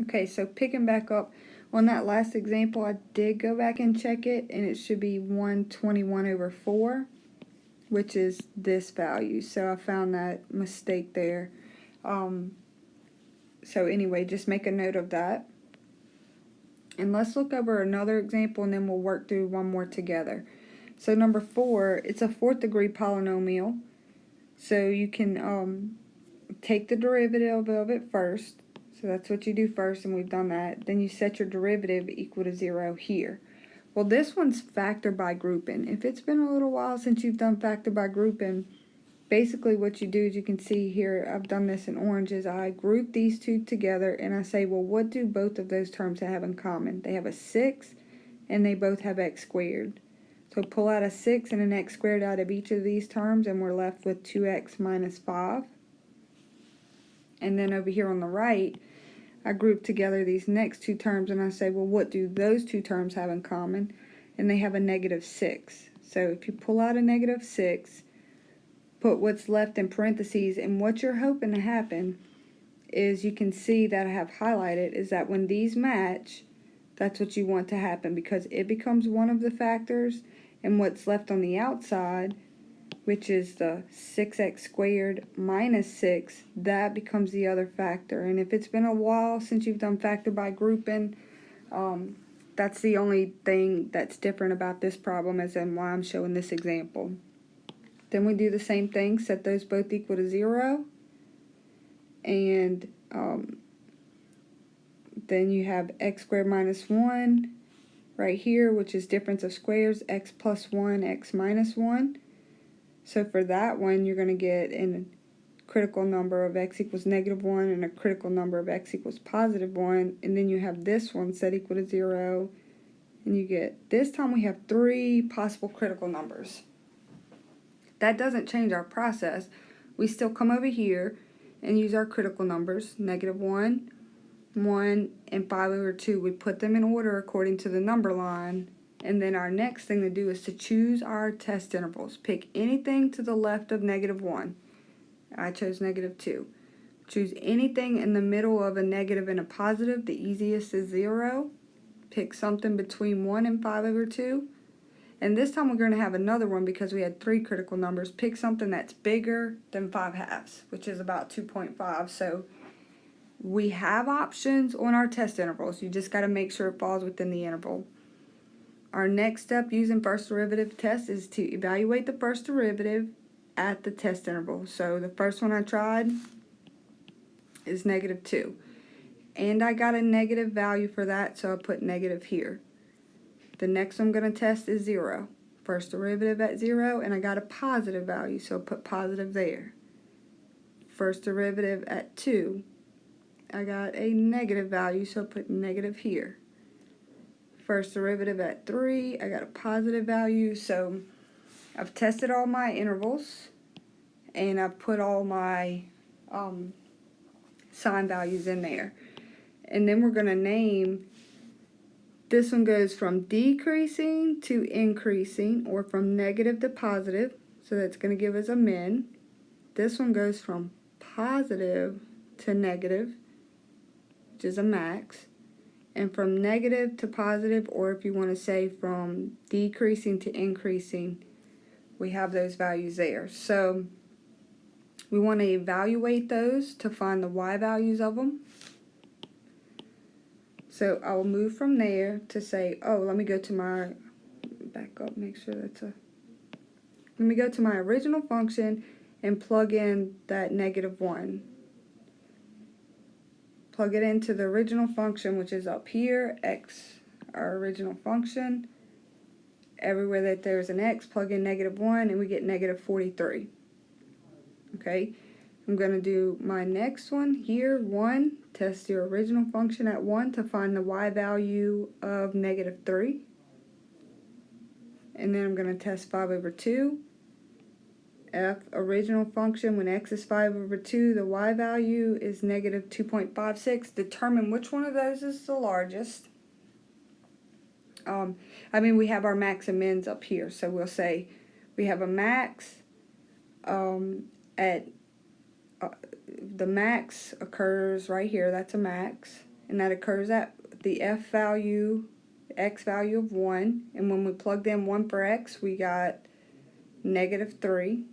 Okay, so picking back up on that last example, I did go back and check it, and it should be 121 over 4, which is this value. So I found that mistake there. So anyway, just make a note of that. And let's look over another example, and then we'll work through one more together. So number 4, it's a fourth degree polynomial. So you can take the derivative of it first. So that's what you do first, and we've done that. Then you set your derivative equal to 0 here. Well, this one's factor by grouping. If it's been a little while since you've done factor by grouping, basically what you do is, you can see here, I've done this in orange, is I group these two together and I say, well, what do both of those terms have in common? They have a 6 and they both have x squared. So pull out a 6 and an x squared out of each of these terms, and we're left with 2x minus 5. And then over here on the right, I group together these next two terms and I say, well, what do those two terms have in common? And they have a negative 6. So if you pull out a negative 6, put what's left in parentheses, and what you're hoping to happen is, you can see that I have highlighted, is that when these match, that's what you want to happen, because it becomes one of the factors, and what's left on the outside, which is the 6x squared minus 6, that becomes the other factor. And if it's been a while since you've done factor by grouping, that's the only thing that's different about this problem, as in why I'm showing this example. Then we do the same thing, set those both equal to 0, and then you have x squared minus 1 right here, which is difference of squares, x plus 1, x minus 1. So for that one, you're going to get a critical number of x equals negative 1 and a critical number of x equals positive 1. And then you have this one set equal to 0. And you get, this time we have 3 possible critical numbers. That doesn't change our process. We still come over here and use our critical numbers, negative 1, 1, and 5 over 2. We put them in order according to the number line. And then our next thing to do is to choose our test intervals. Pick anything to the left of negative 1. I chose negative 2. Choose anything in the middle of a negative and a positive. The easiest is 0. Pick something between 1 and 5 over 2. And this time we're going to have another one because we had 3 critical numbers. Pick something that's bigger than 5 halves, which is about 2.5. So we have options on our test intervals. You just got to make sure it falls within the interval. Our next step using first derivative test is to evaluate the first derivative at the test interval. So the first one I tried is negative 2. And I got a negative value for that, so I put negative here. The next one I'm going to test is 0. First derivative at 0, and I got a positive value, so I put positive there. First derivative at 2, I got a negative value, so I put negative here. First derivative at 3, I got a positive value, so I've tested all my intervals and I've put all my sign values in there. And then we're going to name, this one goes from decreasing to increasing, or from negative to positive, so that's going to give us a min. This one goes from positive to negative, which is a max. And from negative to positive, or if you want to say from decreasing to increasing, we have those values there. So we want to evaluate those to find the y values of them. So I'll move from there to say, oh, let me go to my, back up, make sure that's a, let me go to my original function and plug in that negative 1. Plug it into the original function, which is up here, x, our original function. Everywhere that there's an x, plug in negative 1, and we get negative 43. Okay, I'm going to do my next one here, 1. Test your original function at 1 to find the y value of negative 3. And then I'm going to test 5 over 2. F, original function, when x is 5 over 2, the y value is negative 2.56. Determine which one of those is the largest. We have our max and mins up here. So we'll say we have a max at the max occurs right here. That's a max. and that occurs at the x value of 1, and when we plugged in 1 for x, we got -3.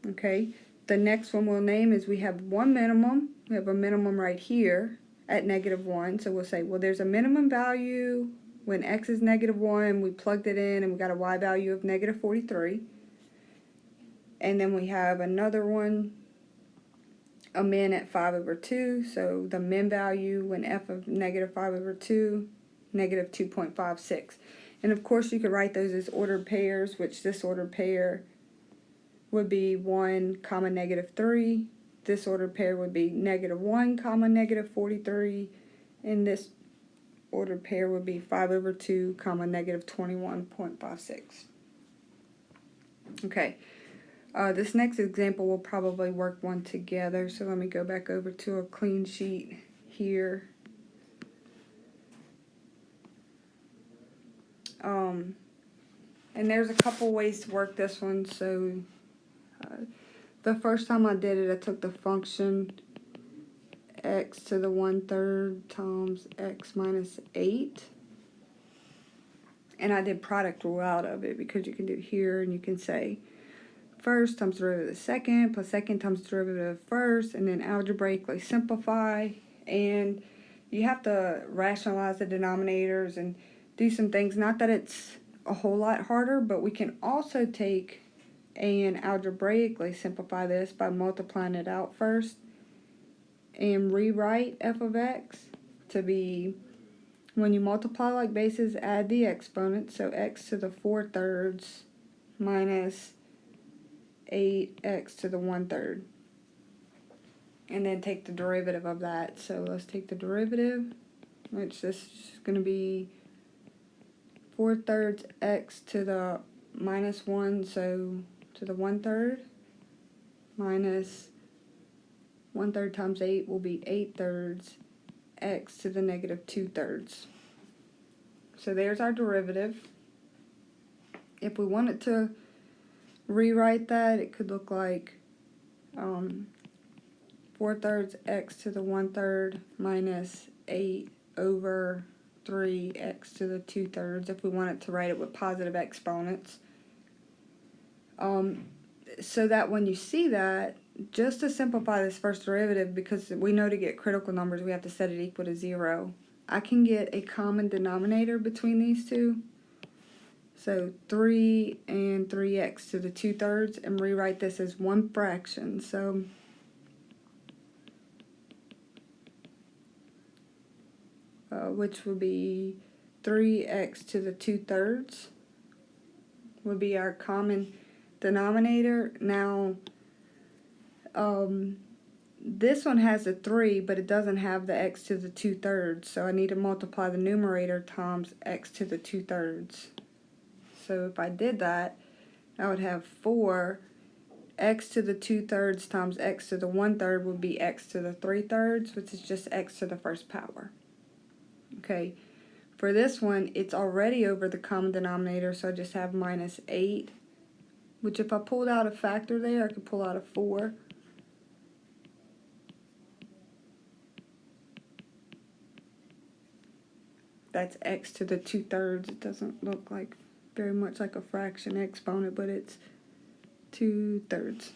Okay, the next one we'll name is we have one minimum. We have a minimum right here at -1, so we'll say, well, there's a minimum value when x is -1, we plugged it in and we got a y value of -43. And then we have another one, a min at 5/2, so the min value when f of -5/2, -2.56. And of course you could write those as ordered pairs, which this ordered pair would be 1, -3. This ordered pair would be -1, -43. And this ordered pair would be 5/2, -21.56. Okay. This next example will probably work one together, so let me go back over to a clean sheet here. And there's a couple ways to work this one. So the first time I did it, I took the function x to the 1/3 times x minus 8. And I did product rule out of it because you can do it here and you can say first times derivative of the second plus second times derivative of first, and then algebraically simplify. And you have to rationalize the denominators and do some things. Not that it's a whole lot harder, but we can also take and algebraically simplify this by multiplying it out first and rewrite f of x to be, when you multiply like bases, add the exponents, so x to the 4/3 minus 8x to the 1/3, and then take the derivative of that. So let's take the derivative, which this is going to be 4/3 x to the -1, so to the 1/3, minus 1/3 times 8 will be 8/3 x to the -2/3. So there's our derivative. If we wanted to rewrite that, it could look like 4/3 x to the 1/3 minus 8/3 to the 2/3 if we wanted to write it with positive exponents. So that when you see that, just to simplify this first derivative, because we know to get critical numbers we have to set it equal to 0, I can get a common denominator between these two. So 3 and 3x to the 2/3, and rewrite this as one fraction. So which would be 3x to the 2/3 would be our common denominator. Now this one has a 3, but it doesn't have the x to the 2/3, so I need to multiply the numerator times x to the 2/3. So if I did that, I would have 4 x to the 2/3 times x to the 1/3 would be x to the 3/3, which is just x to the first power. Okay, for this one, it's already over the common denominator, so I just have minus 8, which if I pulled out a factor there, I could pull out a 4. That's x to the 2/3. It doesn't look like very much like a fraction exponent, but it's 2/3.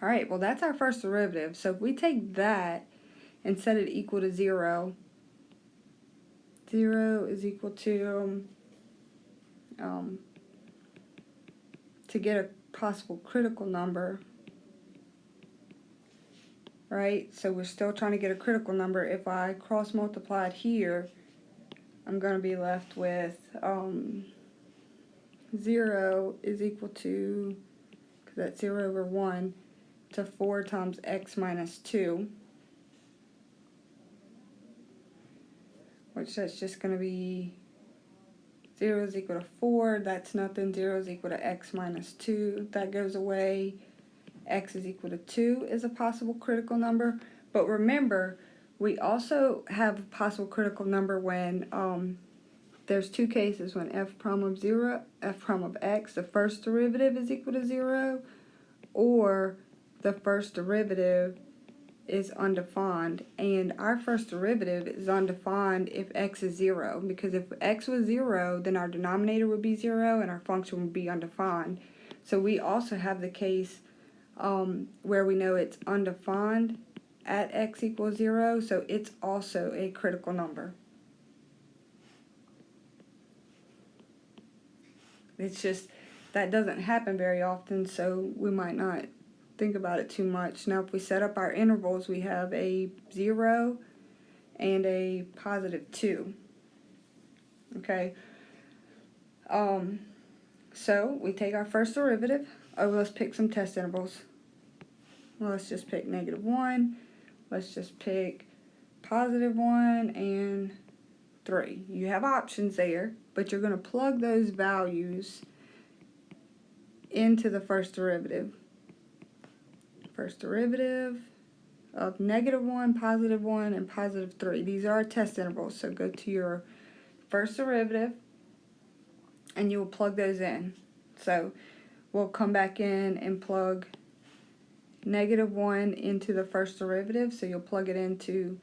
Alright, well that's our first derivative. So if we take that and set it equal to 0, 0 is equal to get a possible critical number, right? So we're still trying to get a critical number. If I cross multiply it here, I'm going to be left with 0 is equal to, because that's 0 over 1, to 4 times x minus 2, which that's just going to be 0 is equal to 4, that's nothing, 0 is equal to x minus 2, that goes away, x is equal to 2 is a possible critical number. But remember, we also have a possible critical number when there's two cases, when f prime of 0, f prime of x, the first derivative is equal to 0, or the first derivative is undefined, and our first derivative is undefined if x is 0, because if x was 0, then our denominator would be 0 and our function would be undefined. So we also have the case where we know it's undefined at x equals 0, so it's also a critical number. It's just that doesn't happen very often, so we might not think about it too much. Now if we set up our intervals, we have a 0 and a positive 2. Okay, so we take our first derivative. Oh, let's pick some test intervals. Well, let's just pick -1. Let's just pick +1 and 3. You have options there, but you're going to plug those values into the first derivative. First derivative of -1, +1, and +3. These are our test intervals, so go to your first derivative and you will plug those in. So we'll come back in and plug -1 into the first derivative, so you'll plug it into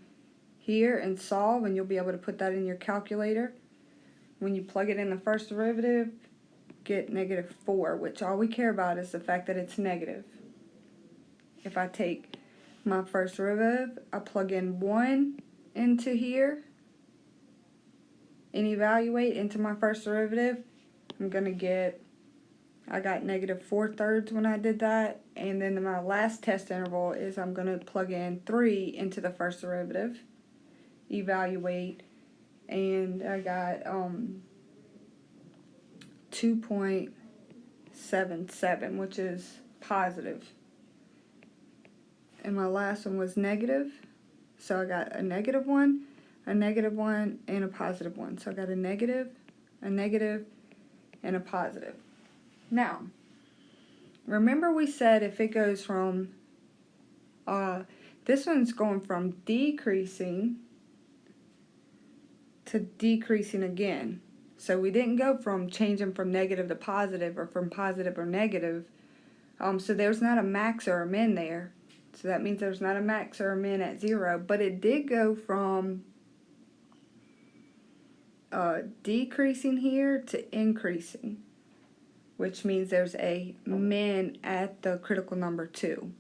here and solve, and you'll be able to put that in your calculator. When you plug it in the first derivative, get -4, which all we care about is the fact that it's negative. If I take my first derivative, I plug in 1 into here and evaluate into my first derivative, I'm going to get, I got -4/3 when I did that, and then my last test interval is I'm going to plug in 3 into the first derivative, evaluate, and I got 2.77, which is positive. And my last one was negative, so I got a -1, a -1, and a +1. So I got a negative, and a positive. Now, remember we said if it goes from, this one's going from decreasing to decreasing again. So we didn't go from changing from negative to positive or from positive or negative. So there's not a max or a min there. So that means there's not a max or a min at 0, but it did go from decreasing here to increasing, which means there's a min at the critical number 2.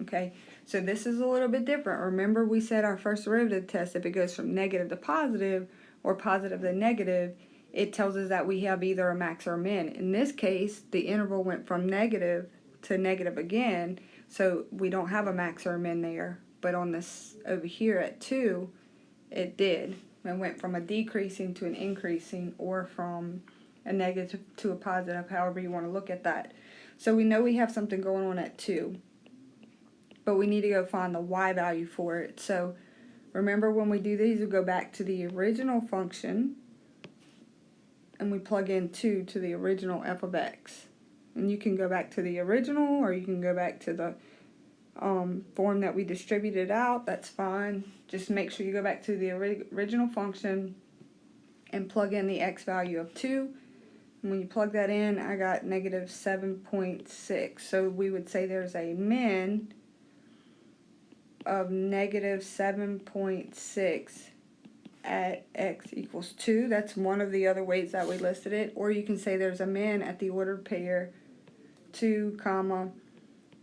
Okay, so this is a little bit different. Remember we said our first derivative test, if it goes from negative to positive or positive to negative, it tells us that we have either a max or a min. In this case, the interval went from negative to negative again, so we don't have a max or a min there. But on this over here at 2, it did. It went from a decreasing to an increasing, or from a negative to a positive, however you want to look at that. So we know we have something going on at 2, but we need to go find the y value for it. So remember when we do these, we go back to the original function and we plug in 2 to the original f of x. And you can go back to the original, or you can go back to the form that we distributed out. That's fine. Just make sure you go back to the original function and plug in the x value of 2. And when you plug that in, I got -7.6. So we would say there's a min of -7.6 at x equals 2. That's one of the other ways that we listed it. Or you can say there's a min at the ordered pair 2,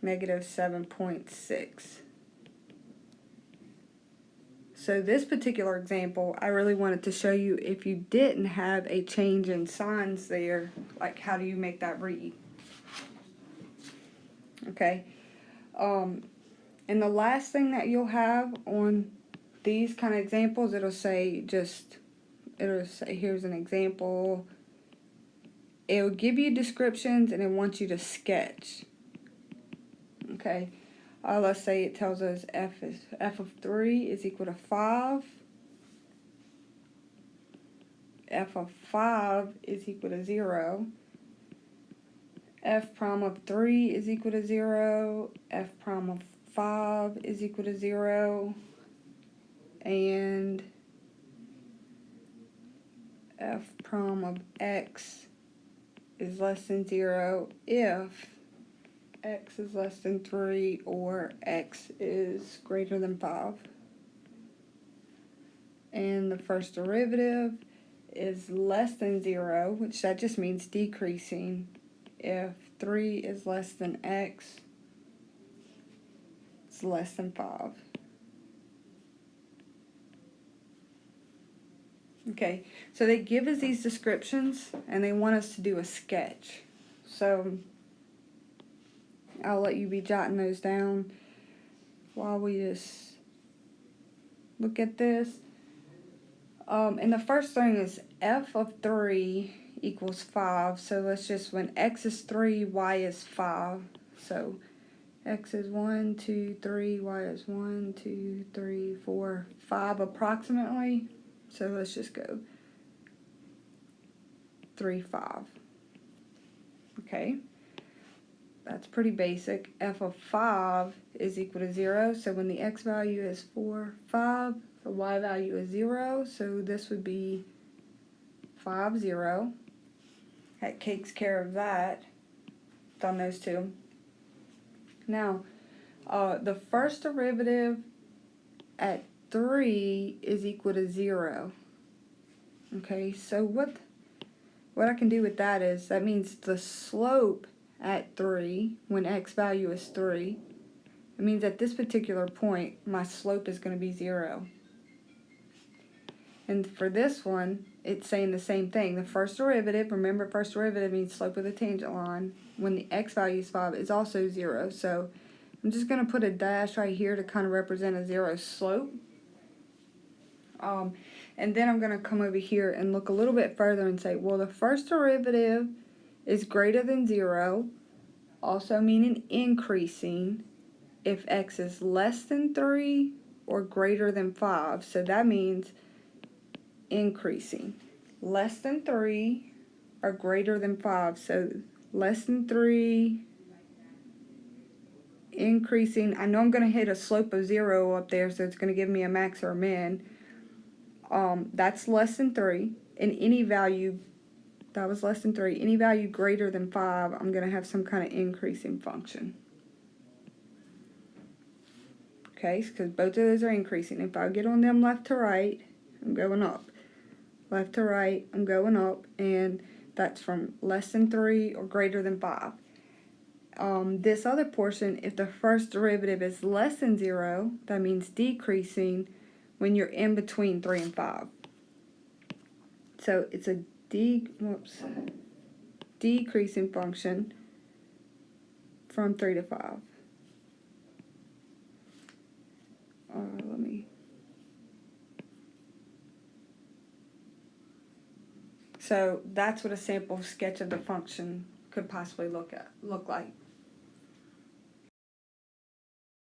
-7.6. So this particular example, I really wanted to show you if you didn't have a change in signs there, like how do you make that read? Okay. And the last thing that you'll have on these kind of examples, it'll say here's an example. It'll give you descriptions and it wants you to sketch. Okay, let's say it tells us f of 3 is equal to 5. F of 5 is equal to 0. F prime of 3 is equal to 0. F prime of 5 is equal to 0. And f prime of x is less than 0 if x is less than 3 or x is greater than 5. And the first derivative is less than 0, which that just means decreasing. If 3 is less than x, it's less than 5. Okay, so they give us these descriptions and they want us to do a sketch. So I'll let you be jotting those down while we just look at this. And the first thing is f of 3 equals 5. So let's just, when x is 3, y is 5. So x is 1, 2, 3, y is 1, 2, 3, 4, 5 approximately. So let's just go 3, 5. Okay, that's pretty basic. F of 5 is equal to 0. So when the x value is 4, 5, the y value is 0. So this would be 5, 0. That takes care of that. Done those two. Now, the first derivative at 3 is equal to 0. Okay, so what I can do with that is, that means the slope at 3, when x value is 3, it means at this particular point, my slope is going to be 0. And for this one, it's saying the same thing. The first derivative, remember first derivative means slope of the tangent line, when the x value is 5, is also 0. So I'm just going to put a dash right here to kind of represent a 0 slope. And then I'm going to come over here and look a little bit further and say, well, the first derivative is greater than 0, also meaning increasing, if x is less than 3 or greater than 5. So that means increasing. Less than 3 or greater than 5. So less than 3, increasing. I know I'm going to hit a slope of 0 up there, so it's going to give me a max or a min. That's less than 3. And any value, that was less than 3. Any value greater than 5, I'm going to have some kind of increasing function. Okay, because both of those are increasing. If I get on them left to right, I'm going up. Left to right, I'm going up. And that's from less than 3 or greater than 5. This other portion, if the first derivative is less than 0, that means decreasing when you're in between 3 and 5. So it's a decreasing function from 3 to 5. So that's what a sample sketch of the function could possibly look like.